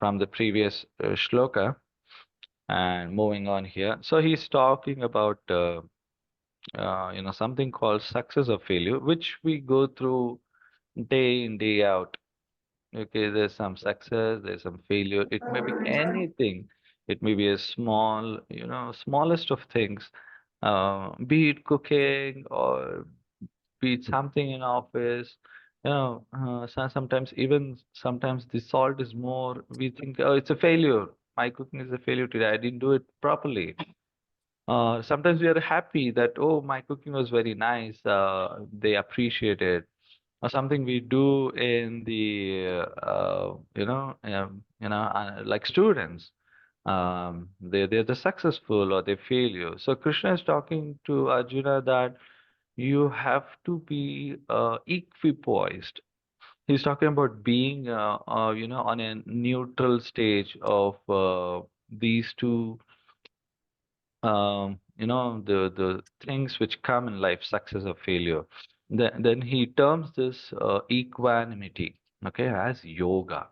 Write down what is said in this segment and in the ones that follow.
from the previous shloka and moving on here. So he's talking about something called success or failure, which we go through day in, day out. Okay, there's some success, there's some failure. It may be anything. It may be a small, smallest of things, be it cooking or be it something in office. Sometimes even sometimes the salt is more. We think, oh, it's a failure. My cooking is a failure today. I didn't do it properly. Sometimes we are happy that, oh, my cooking was very nice. They appreciate it. Or something we do in the, like students. They're the successful or they failure. So Krishna is talking to Arjuna that you have to be equipoised. He's talking about being, on a neutral stage of these two the things which come in life, success or failure. Then he terms this equanimity, okay, as yoga.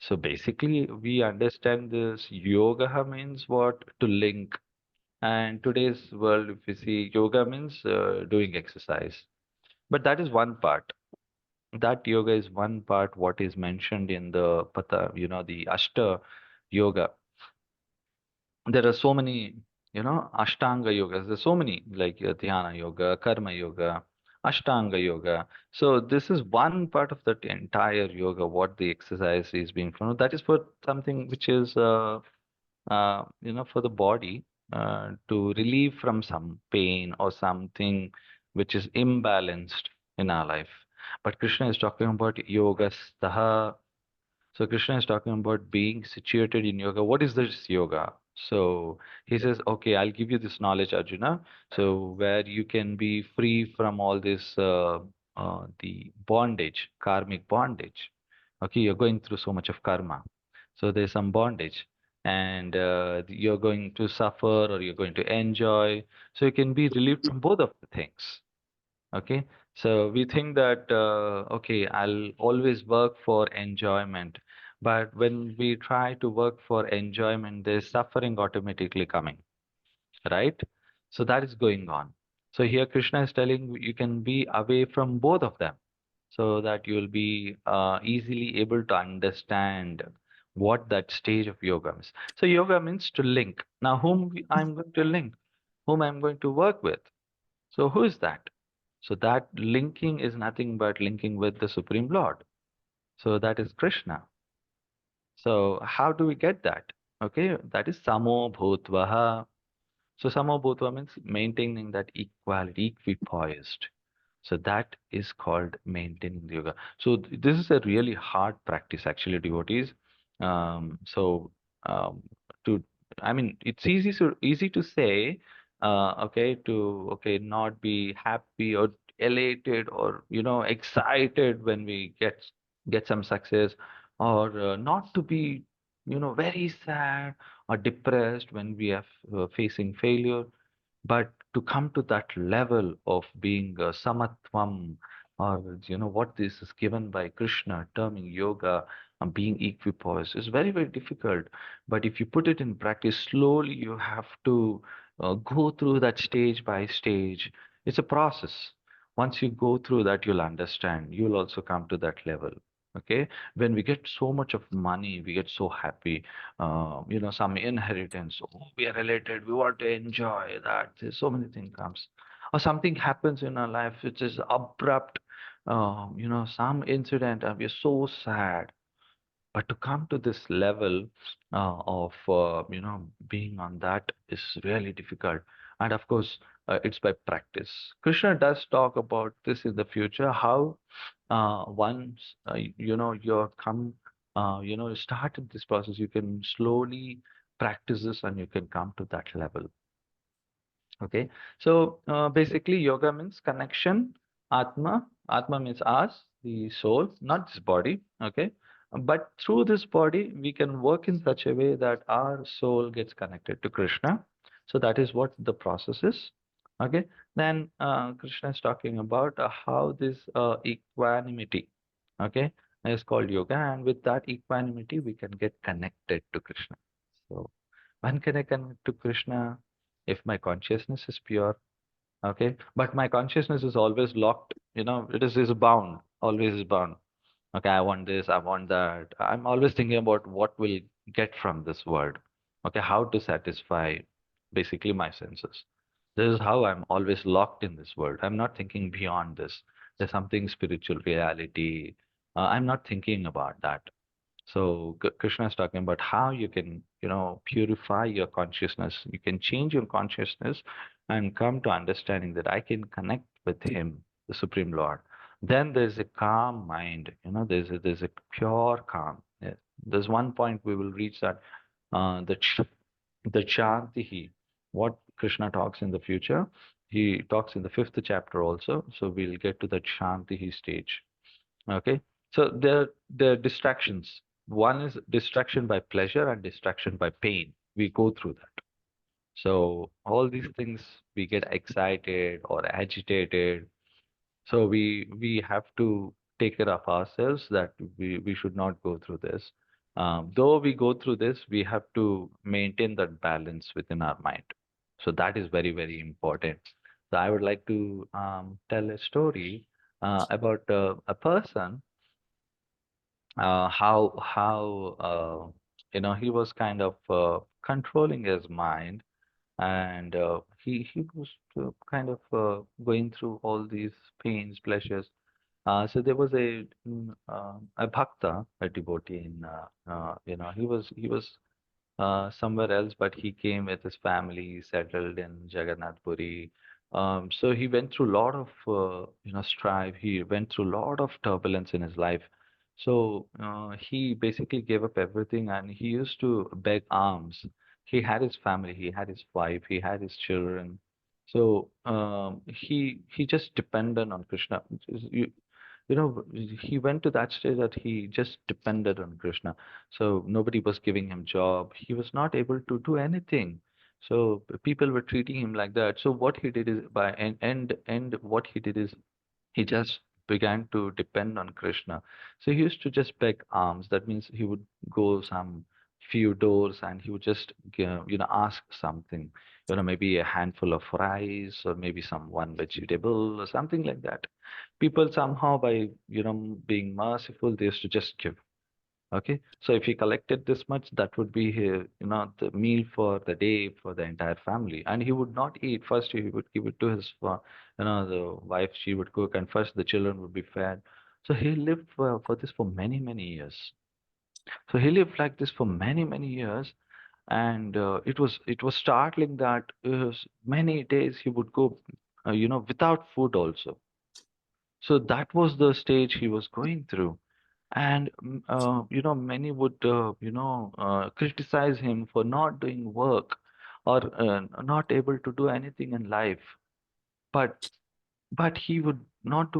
So basically we understand this yoga means what? To link. And today's world, if you see, yoga means doing exercise, but that is one part. That yoga is one part what is mentioned in the pata, the ashta yoga. There are so many, Ashtanga yogas. There's so many like Dhyana yoga, Karma yoga, Ashtanga yoga. So this is one part of that entire yoga, what the exercise is being for. That is for something which is, for the body to relieve from some pain or something which is imbalanced in our life. But Krishna is talking about yoga staha. So Krishna is talking about being situated in yoga. What is this yoga? So he says, okay, I'll give you this knowledge, Arjuna. So where you can be free from all this, the bondage, karmic bondage. Okay, you're going through so much of karma. So there's some bondage, and you're going to suffer or you're going to enjoy. So you can be relieved from both of the things. Okay, so we think that, okay, I'll always work for enjoyment. But when we try to work for enjoyment, there's suffering automatically coming, right? So that is going on. So here Krishna is telling you can be away from both of them so that you'll be easily able to understand what that stage of yoga is. So yoga means to link. Now, I'm going to link, whom I'm going to work with. So who is that? So that linking is nothing but linking with the Supreme Lord. So that is Krishna. So how do we get that? Okay, that is Samo Bhutvaha. So Samo Bhutva means maintaining that equality, equipoised. So that is called maintaining the yoga. So this is a really hard practice actually, devotees. So to, I mean, it's easy to say, okay, to okay, not be happy or elated or excited when we get some success, or not to be very sad or depressed when we are facing failure, but to come to that level of being samatvam, or what this is given by Krishna, terming yoga, being equipoised, is very, very difficult. But if you put it in practice slowly, you have to go through that stage by stage. It's a process. Once you go through that, you'll understand. You'll also come to that level. Okay, when we get so much of money, we get so happy, some inheritance. Oh, we are related. We want to enjoy that. There's so many things comes, or something happens in our life which is abrupt. Some incident, and we're so sad. But to come to this level of being on that is really difficult, and of course, it's by practice. Krishna does talk about this in the future. How once you're come, started this process, you can slowly practice this, and you can come to that level. Okay, so basically, yoga means connection. Atma means us, the soul, not this body. Okay, but through this body, we can work in such a way that our soul gets connected to Krishna. So that is what the process is. Okay, then Krishna is talking about how this equanimity. Okay, It's called yoga, and with that equanimity, we can get connected to Krishna. So, when can I connect to Krishna? If my consciousness is pure, okay, but my consciousness is always locked. It is bound, always is bound. Okay, I want this, I want that. I'm always thinking about what will get from this world. Okay, how to satisfy basically my senses. This is how I'm always locked in this world. I'm not thinking beyond this. There's something spiritual reality. I'm not thinking about that. So Krishna is talking about how you can, purify your consciousness. You can change your consciousness and come to understanding that I can connect with Him, the Supreme Lord. Then there's a calm mind. There's a pure calm. Yeah. There's one point we will reach that the Chantihi. What Krishna talks in the future, he talks in the fifth chapter also. So we'll get to the Chantihi stage. Okay. So there are distractions. One is distraction by pleasure and distraction by pain. We go through that. So all these things we get excited or agitated. So we have to take care of ourselves that we should not go through this. Though we go through this, we have to maintain that balance within our mind. So that is very, very important. So I would like to tell a story about a person, how he was kind of controlling his mind, and he was kind of going through all these pains, pleasures. So there was a bhakta, a devotee in he was somewhere else, but he came with his family, settled in Jagannath Puri. So he went through a lot of strife. He went through a lot of turbulence in his life. So he basically gave up everything, and he used to beg alms. He had his family, he had his wife, he had his children. So he just depended on Krishna. He went to that stage that he just depended on Krishna. So nobody was giving him job. He was not able to do anything. So people were treating him like that. So what he did is what he did is he just began to depend on Krishna. So he used to just beg alms. That means he would go some few doors and he would just ask something, maybe a handful of rice or maybe some one vegetable or something like that. People somehow, by being merciful, they used to just give. Okay, so if he collected this much, that would be his, the meal for the day for the entire family. And he would not eat. First, he would give it to his, the wife. She would cook, and first the children would be fed. So he lived for this for many, many years. So he lived like this for many, many years, and it was startling that many days he would go, without food also. So that was the stage he was going through. And many would criticize him for not doing work or not able to do anything in life. But he was not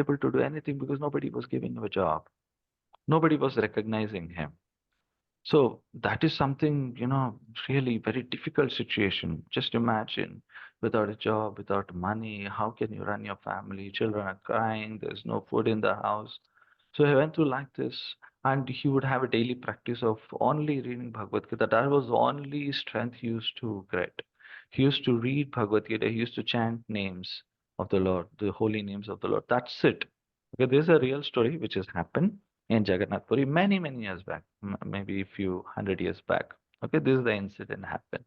able to do anything because nobody was giving him a job. Nobody was recognizing him. So that is something, really very difficult situation. Just imagine, without a job, without money, how can you run your family? Children are crying, there's no food in the house. So he went through like this, and he would have a daily practice of only reading Bhagavad-gītā. That was the only strength he used to get. He used to read Bhagavad-gītā. He used to chant names of the Lord, the holy names of the Lord. That's it. Okay, this is a real story which has happened in Jagannath Puri many, many years back, maybe a few hundred years back. Okay, this is the incident happened.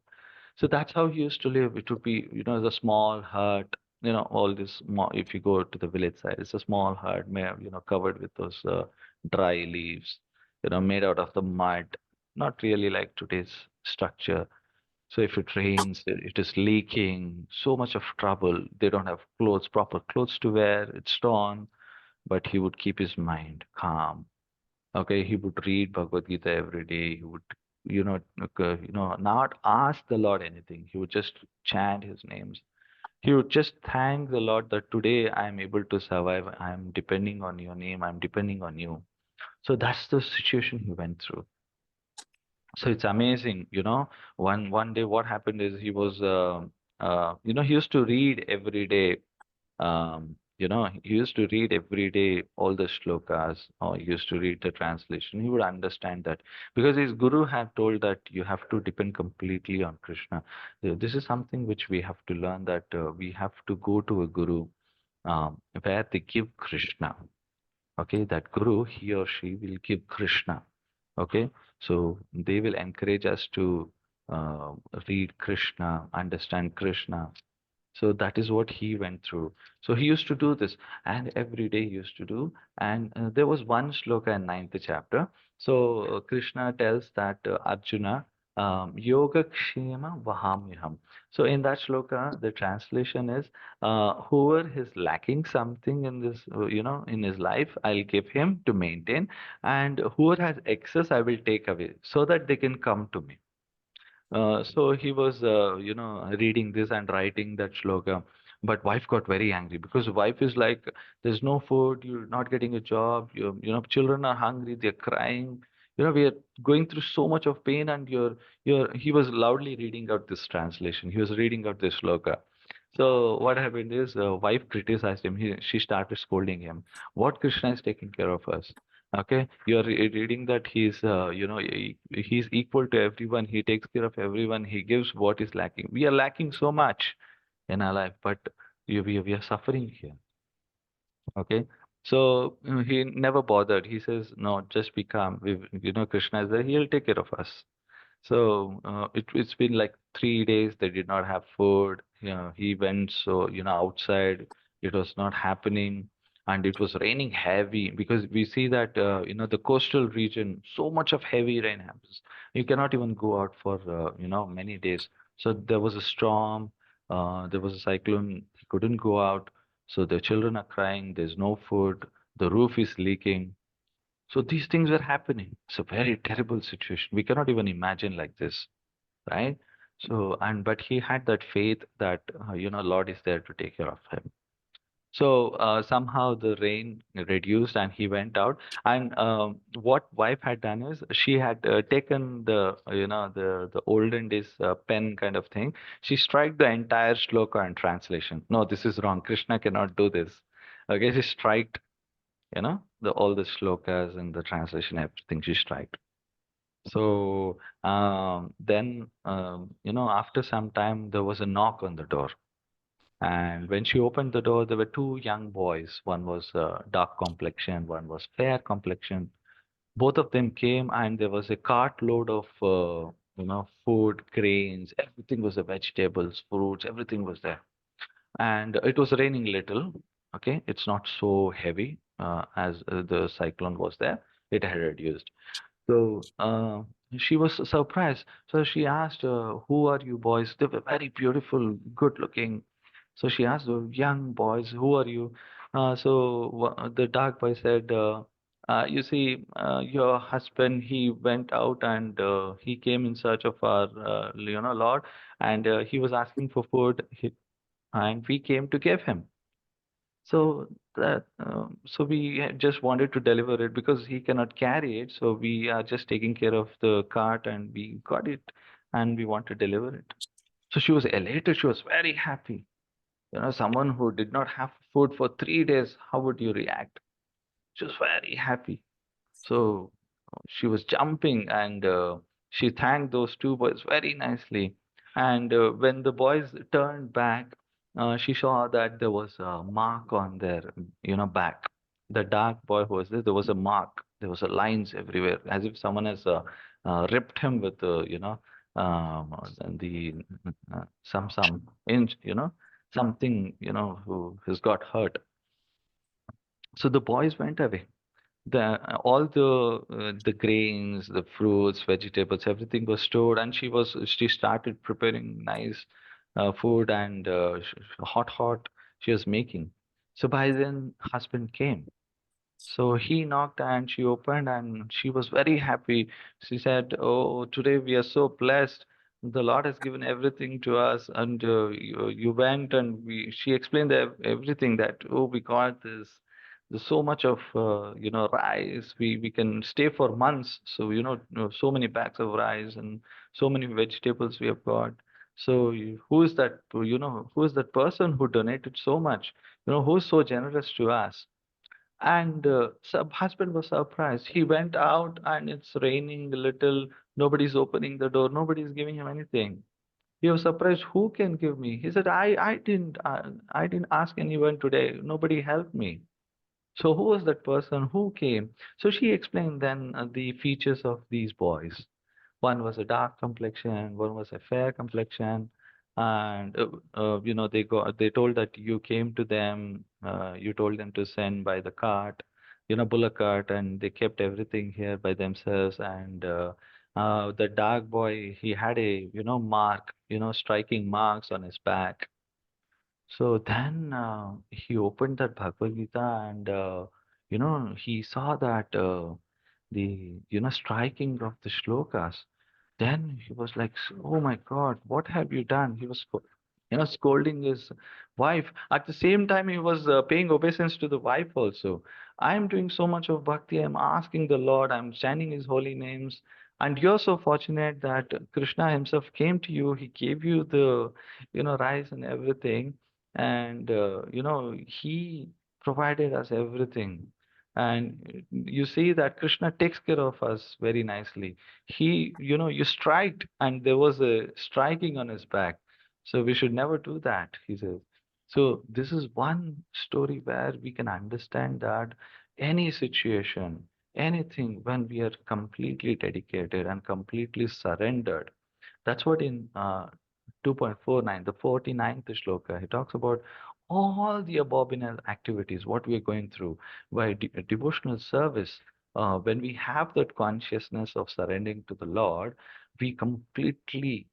So that's how he used to live. It would be, the small hut, all this small, if you go to the village side, it's a small hut, covered with those dry leaves, made out of the mud, not really like today's structure. So if it rains, it is leaking, so much of trouble. They don't have clothes, proper clothes to wear, it's torn, but he would keep his mind calm. Okay, he would read Bhagavad Gita every day. He would, not ask the Lord anything. He would just chant his names. He would just thank the Lord that today I am able to survive. I am depending on your name. I'm depending on you. So that's the situation he went through. So it's amazing, One day, what happened is he was, he used to read every day. he used to read every day all the shlokas, or he used to read the translation. He would understand that because his guru had told that you have to depend completely on Krishna. This is something which we have to learn, that we have to go to a guru where they give Krishna. Okay, that guru, he or she will give Krishna. Okay, so they will encourage us to uh, read Krishna, understand Krishna. So that is what he went through. So he used to do this, and every day he used to do. And there was one shloka in ninth chapter. So Krishna tells that Arjuna, Yoga Kshema Vahamyaham. So in that shloka, the translation is, whoever is lacking something in this, in his life, I'll give him to maintain, and whoever has excess, I will take away, so that they can come to me. So he was, reading this and writing that shloka. But wife got very angry because wife is like, there's no food, you're not getting a job, children are hungry, they're crying. We are going through so much of pain, and he was loudly reading out this translation. He was reading out this shloka. So what happened is, wife criticized him. She started scolding him. What Krishna is taking care of us? Okay, you're reading that he's equal to everyone. He takes care of everyone. He gives what is lacking. We are lacking so much in our life, but we are suffering here. Okay, so he never bothered. He says, no, just be calm. Krishna is there. He'll take care of us. So it's been like 3 days. They did not have food. He went, so outside. It was not happening, and it was raining heavy, because we see that the coastal region, so much of heavy rain happens. You cannot even go out for many days. So there was a storm. There was a cyclone. He couldn't go out. So the children are crying. There's no food. The roof is leaking. So these things were happening. It's a very terrible situation. We cannot even imagine like this, right? So, but he had that faith that Lord is there to take care of him. So somehow the rain reduced, and he went out. And what wife had done is, she had taken the the olden days pen kind of thing. She struck the entire shloka and translation. No, this is wrong. Krishna cannot do this. Okay, she struck the all the shlokas and the translation, everything she struck. So then after some time, there was a knock on the door. And when she opened the door, there were two young boys. One was dark complexion, one was fair complexion. Both of them came, and there was a cartload of food, grains, everything was the vegetables, fruits, everything was there. And it was raining little. Okay, it's not so heavy as the cyclone was there. It had reduced. So she was surprised. So she asked, "Who are you boys?" They were very beautiful, good looking. So she asked the young boys, "Who are you?" The dark boy said, "You see, your husband, he went out, and he came in search of our, Lord, and he was asking for food, and we came to give him." So we just wanted to deliver it because he cannot carry it. So we are just taking care of the cart, and we got it, and we want to deliver it. So she was elated. She was very happy. Someone who did not have food for 3 days, how would you react? She was very happy. So she was jumping, and she thanked those two boys very nicely. And when the boys turned back, she saw that there was a mark on their, back. The dark boy who was there was a mark. There was a lines everywhere, as if someone has ripped him with, the some inch, something, who has got hurt. So the boys went away. All the grains, the fruits, vegetables, everything was stored, and she started preparing nice food, and hot she was making. So by then husband came. So he knocked, and she opened, and she was very happy. She said, "Oh, today we are so blessed. The Lord has given everything to us." And you went, and she explained everything, that, "Oh, we got this. There's so much of, rice. We can stay for months. So, so many bags of rice and so many vegetables we have got. So who is that, who is that person who donated so much?" who's so generous to us? And husband was surprised. He went out and it's raining a little. Nobody's opening the door. Nobody's giving him anything. He was surprised. Who can give me? He said, I didn't ask anyone today. Nobody helped me. So who was that person? Who came? So she explained then the features of these boys. One was a dark complexion, one was a fair complexion, and they told that you came to them, you told them to send by the cart, bullock cart, and they kept everything here by themselves. And the dark boy, he had a mark, striking marks on his back. So then he opened that Bhagavad-gītā and he saw that the striking of the shlokas. Then he was like, "Oh my God, what have you done?" He was scolding his wife. At the same time, he was paying obeisance to the wife also. I am doing so much of bhakti. I'm asking the Lord. I'm chanting His holy names. And you're so fortunate that Krishna himself came to you. He gave you the rice and everything, and he provided us everything. And you see that Krishna takes care of us very nicely. He, you striked and there was a striking on his back, so we should never do that, he says. So this is one story where we can understand that any situation, anything, when we are completely dedicated and completely surrendered, that's what in 2.49, the 49th shloka, he talks about all the abominable activities, what we are going through by devotional service. When we have that consciousness of surrendering to the Lord, we completely,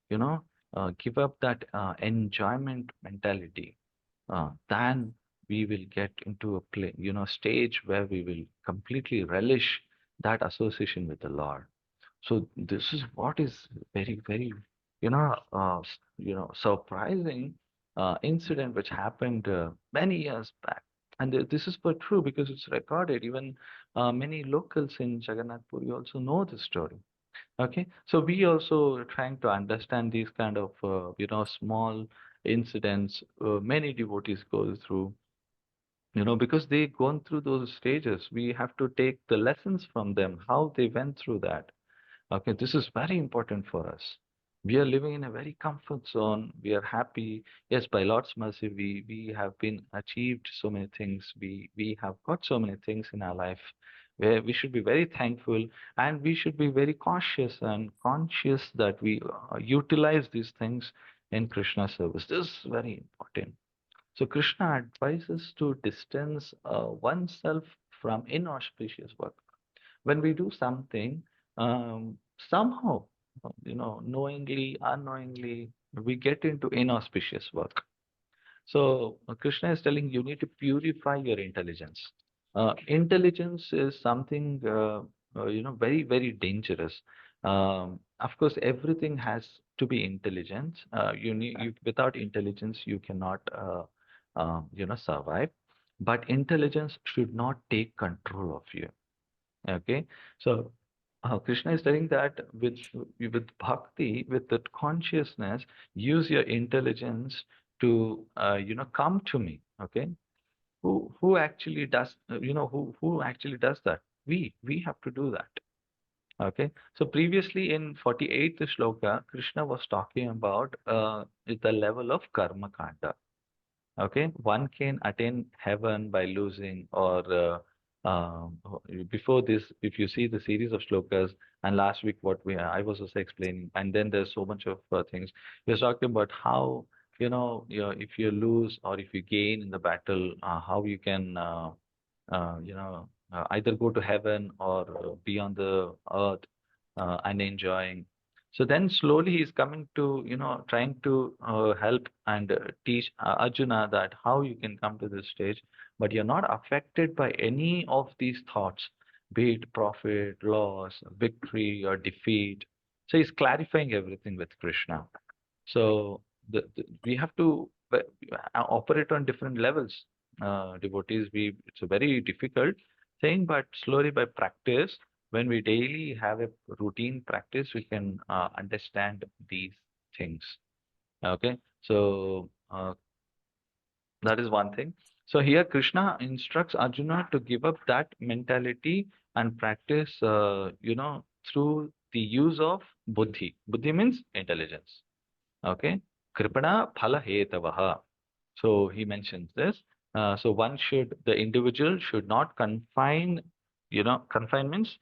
give up that enjoyment mentality. Then we will get into a stage where we will completely relish that association with the Lord. So this is what is very, very, surprising incident which happened many years back. And this is for true because it's recorded. Even many locals in Jagannath Puri also know the story. Okay, so we also trying to understand these kind of, small incidents many devotees go through, because they gone through those stages. We have to take the lessons from them, how they went through that. Okay, this is very important for us. We are living in a very comfort zone. We are happy. Yes, by Lord's mercy, we have been achieved so many things. We have got so many things in our life where we should be very thankful, and we should be very cautious and conscious that we utilize these things in Krishna service. This is very important. So Krishna advises to distance oneself from inauspicious work. When we do something, somehow, knowingly, unknowingly, we get into inauspicious work. So Krishna is telling you need to purify your intelligence. Intelligence is something, very, very dangerous. Of course, everything has to be intelligent. Without intelligence, you cannot, survive. But intelligence should not take control of you. Okay, so Krishna is telling that with bhakti, with that consciousness, use your intelligence to come to me. Okay, who actually does who actually does that? We have to do that. Okay, so previously in 48th shloka, Krishna was talking about the level of karma kanda. Okay, one can attain heaven by losing, or before this, if you see the series of shlokas, and last week what I was also explaining, and then there's so much of things. We're talking about how if you lose or if you gain in the battle, how you can either go to heaven or be on the earth and enjoying. So then slowly he's coming to, trying to help and teach Arjuna that how you can come to this stage, but you're not affected by any of these thoughts, be it profit, loss, victory, or defeat. So he's clarifying everything with Krishna. So we have to operate on different levels. Devotees, it's a very difficult thing, but slowly by practice, when we daily have a routine practice, we can understand these things. Okay, so that is one thing. So here Krishna instructs Arjuna to give up that mentality and practice, through the use of buddhi. Buddhi means intelligence. Okay. Kripana phala hetavaha. So he mentions this. So the individual should not confine, confine means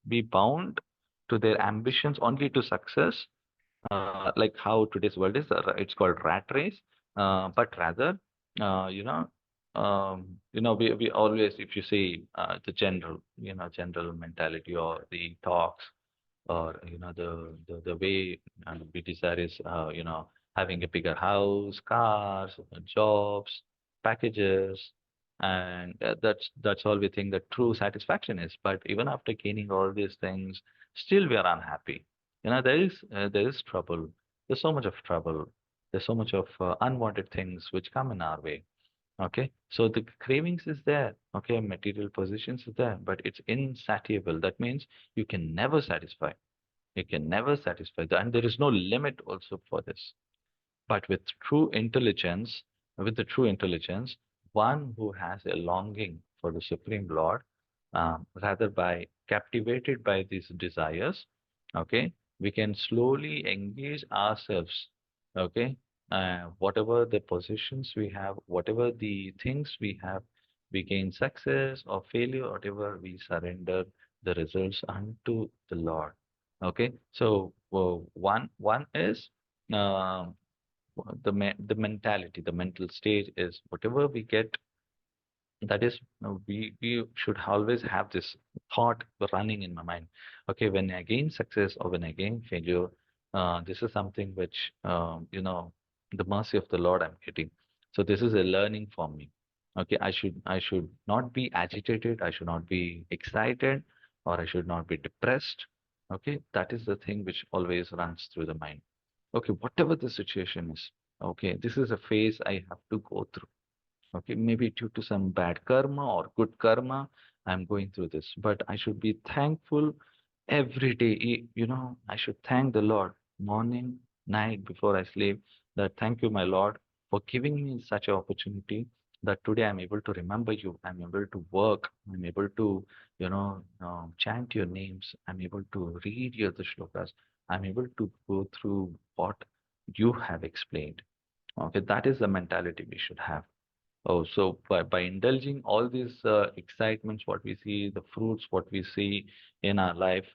be bound to their ambitions only to success, like how today's world is, it's called rat race, but rather, uh, you know, we always, if you see the general mentality or the talks, or the way we desire is, having a bigger house, cars, jobs, packages, and that's all we think that true satisfaction is. But even after gaining all these things, still we are unhappy. There is trouble. There's so much of trouble. There's so much of unwanted things which come in our way. Okay, so the cravings is there. Okay, material possessions is there, but it's insatiable. That means you can never satisfy. You can never satisfy that, and there is no limit also for this. But with the true intelligence, one who has a longing for the Supreme Lord, rather by captivated by these desires, okay, we can slowly engage ourselves, okay, whatever the positions we have, whatever the things we have, we gain success or failure, whatever we surrender the results unto the Lord. Okay, so one is. um the mentality, the mental stage is whatever we get. That is, we should always have this thought running in my mind. Okay, when I gain success or when I gain failure, this is something which, the mercy of the Lord I'm getting. So this is a learning for me. Okay, I should not be agitated. I should not be excited, or I should not be depressed. Okay, that is the thing which always runs through the mind. Okay, whatever the situation is, okay, this is a phase I have to go through. Okay, maybe due to some bad karma or good karma, I'm going through this, but I should be thankful every day. I should thank the Lord morning, night, before I sleep, that thank you, my Lord, for giving me such an opportunity, that today I'm able to remember you. I'm able to work. I'm able to, chant your names. I'm able to read your the shlokas. I'm able to go through what you have explained. Okay, that is the mentality we should have. Oh, so by indulging all these excitements, what we see, the fruits, what we see in our life,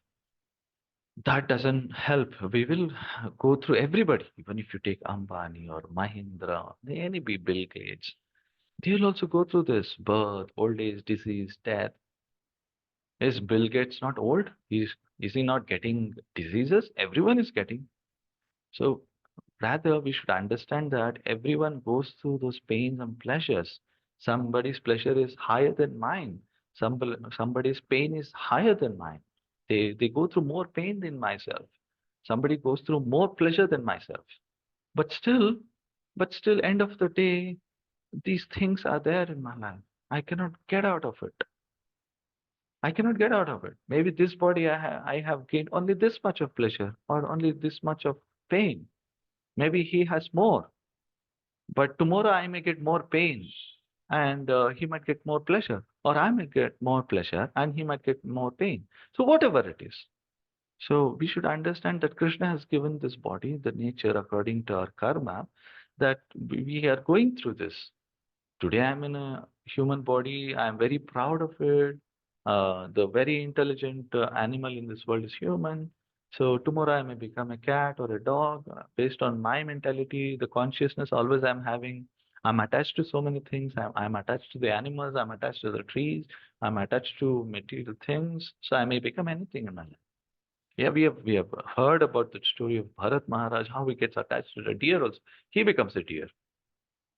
that doesn't help. We will go through everybody, even if you take Ambani or Mahindra, any Bill Gates, they will also go through this birth, old age, disease, death. Is Bill Gates not old? Is he not getting diseases? Everyone is getting. So rather, we should understand that everyone goes through those pains and pleasures. Somebody's pleasure is higher than mine. Somebody's pain is higher than mine. They go through more pain than myself. Somebody goes through more pleasure than myself. But still, end of the day, these things are there in my life. I cannot get out of it. I cannot get out of it. Maybe this body I have gained only this much of pleasure or only this much of pain. Maybe he has more. But tomorrow I may get more pain, and he might get more pleasure, or I may get more pleasure and he might get more pain. So, whatever it is. So, we should understand that Krishna has given this body, the nature according to our karma, that we are going through this. Today I'm in a human body. I'm very proud of it. The very intelligent animal in this world is human. So tomorrow I may become a cat or a dog based on my mentality, the consciousness always I'm having. I'm attached to so many things. I'm attached to the animals. I'm attached to the trees. I'm attached to material things. So I may become anything in my life. Yeah, we have heard about the story of Bharat Maharaj, how he gets attached to the deer also. He becomes a deer.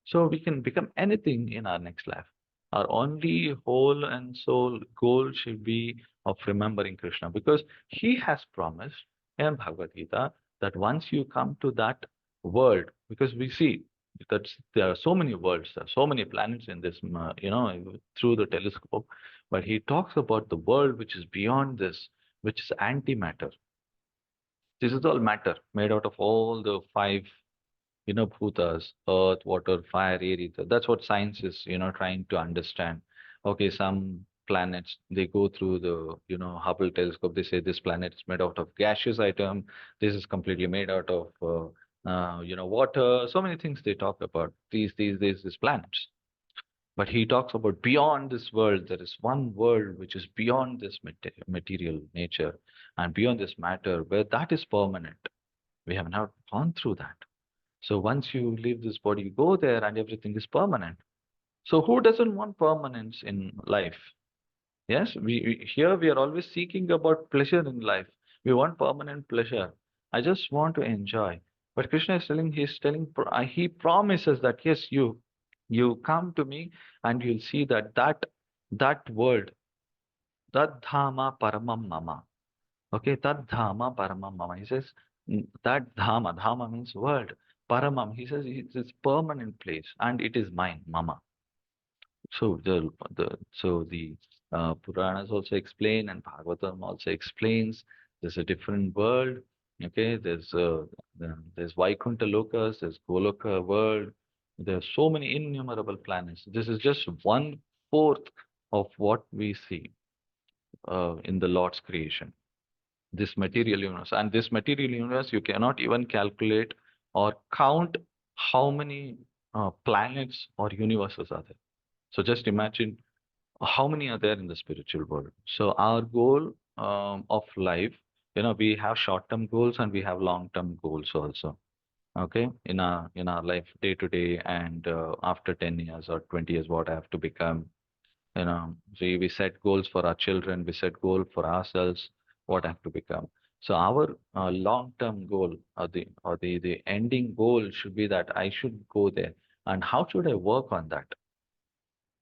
So we can become anything in our next life. Our only whole and soul goal should be of remembering Krishna, because he has promised in Bhagavad-gītā that once you come to that world, because we see that there are so many worlds, there are so many planets in this, through the telescope, but he talks about the world which is beyond this, which is antimatter. This is all matter made out of all the five. bhutas, earth, water, fire, air, ether. That's what science is, trying to understand. Okay, some planets, they go through the, Hubble telescope. They say this planet is made out of gaseous item. This is completely made out of, water. So many things they talk about. These planets. But he talks about beyond this world, there is one world which is beyond this material nature and beyond this matter, where that is permanent. We have not gone through that. So once you leave this body, you go there and everything is permanent. So who doesn't want permanence in life? Yes, here we are always seeking about pleasure in life. We want permanent pleasure. I just want to enjoy. But Krishna is telling, he promises that yes, you come to me and you'll see that world, that dhama paramam mama. Okay, that dhama paramam mama. He says that dhama means world. Paramam, he says it's permanent place and it is mine, mama. So the Puranas also explain and Bhagavatam also explains there's a different world. Okay, there's Vaikuntha Lokas, there's Goloka world. There are so many innumerable planets. This is just 1/4 of what we see in the Lord's creation. This material universe, and this material universe, you cannot even calculate or count how many planets or universes are there. So just imagine how many are there in the spiritual world. So our goal of life, we have short-term goals and we have long-term goals also. Okay, in our life, day to day, and after 10 years or 20 years, what I have to become. We set goals for our children, we set goal for ourselves, what I have to become. So our long-term goal, or the ending goal should be that I should go there. And how should I work on that?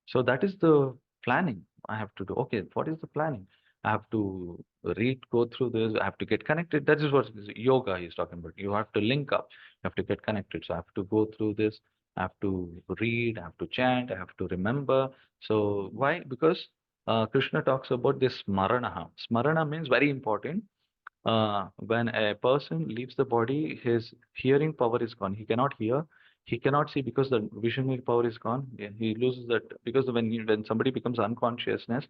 So that is the planning I have to do. Okay, what is the planning? I have to go through this. I have to get connected. That is what yoga is talking about. You have to link up. You have to get connected. So I have to go through this. I have to read. I have to chant. I have to remember. So why? Because Krishna talks about this smarana. Smarana means very important. When a person leaves the body, his hearing power is gone. He cannot hear, he cannot see because the visionary power is gone. Yeah, he loses that because when somebody becomes unconsciousness,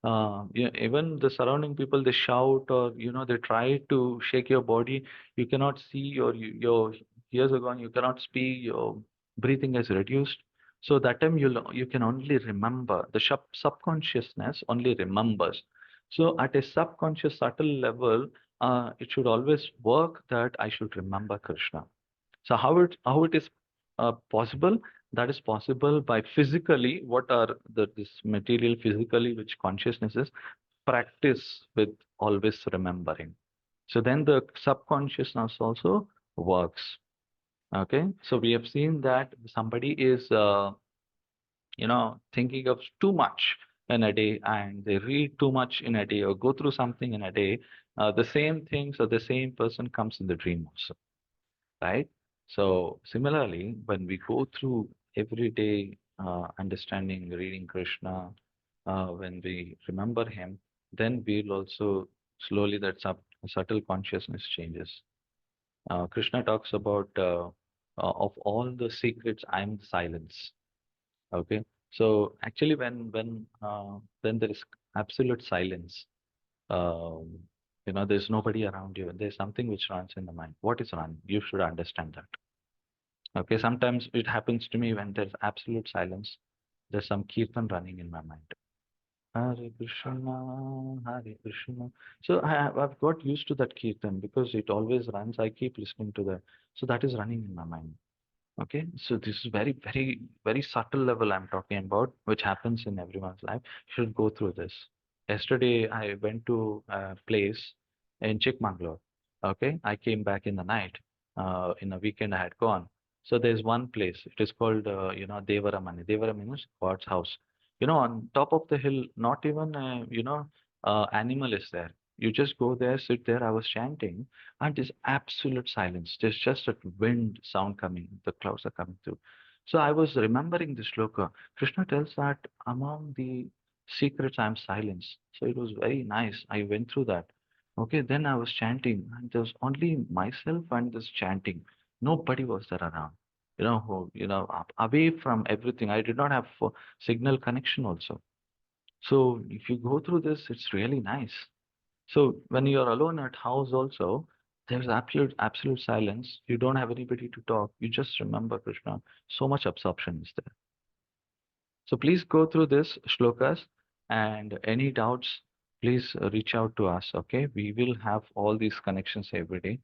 even the surrounding people, they shout, or they try to shake your body. You cannot see, or your ears are gone. You cannot speak. Your breathing is reduced. So that time you can only remember. The subconsciousness only remembers. So at a subconscious subtle level, it should always work that I should remember Krishna. So how it is possible? That is possible by physically, what are this material physically, which consciousness is, practice with always remembering. So then the subconsciousness also works. Okay, so we have seen that somebody is thinking of too much in a day, and they read too much in a day or go through something in a day, the same things or the same person comes in the dream also, right? So similarly, when we go through everyday understanding, reading Krishna, when we remember him, then we'll also slowly that subtle consciousness changes. Krishna talks about of all the secrets, I'm silence. Okay. So actually, when there is absolute silence, um, there's nobody around you, and there's something which runs in the mind. What is run? You should understand that. Okay. Sometimes it happens to me when there's absolute silence. There's some kirtan running in my mind. Hare Krishna, Hare Krishna. So I've got used to that kirtan because it always runs. I keep listening to that. So that is running in my mind. Okay, so this is very, very, very subtle level I'm talking about, which happens in everyone's life. You should go through this. Yesterday, I went to a place in Chikmagalur. Okay, I came back in the night. In a weekend, I had gone. So there's one place. It is called, Devaramani. Devara means God's house. On top of the hill, not even, animal is there. You just go there, sit there. I was chanting, and there's absolute silence. There's just a wind sound coming. The clouds are coming through. So I was remembering this shloka. Krishna tells that among the secrets, I'm silence. So it was very nice. I went through that. Okay, then I was chanting, and there was only myself and this chanting. Nobody was there around. Away from everything. I did not have signal connection also. So if you go through this, it's really nice. So when you're alone at house also, there's absolute silence. You don't have anybody to talk. You just remember Krishna. So much absorption is there. So please go through this shlokas, and any doubts, please reach out to us. Okay, we will have all these connections every day.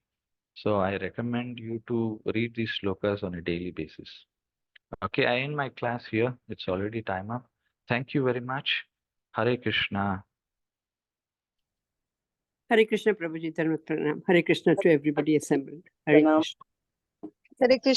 So I recommend you to read these shlokas on a daily basis. Okay, I end my class here. It's already time up. Thank you very much. Hare Krishna. Hare Krishna, Prabhuji, Dharma Pranam. Hare Krishna to everybody assembled. Hare Pranam. Krishna. Hare Krishna.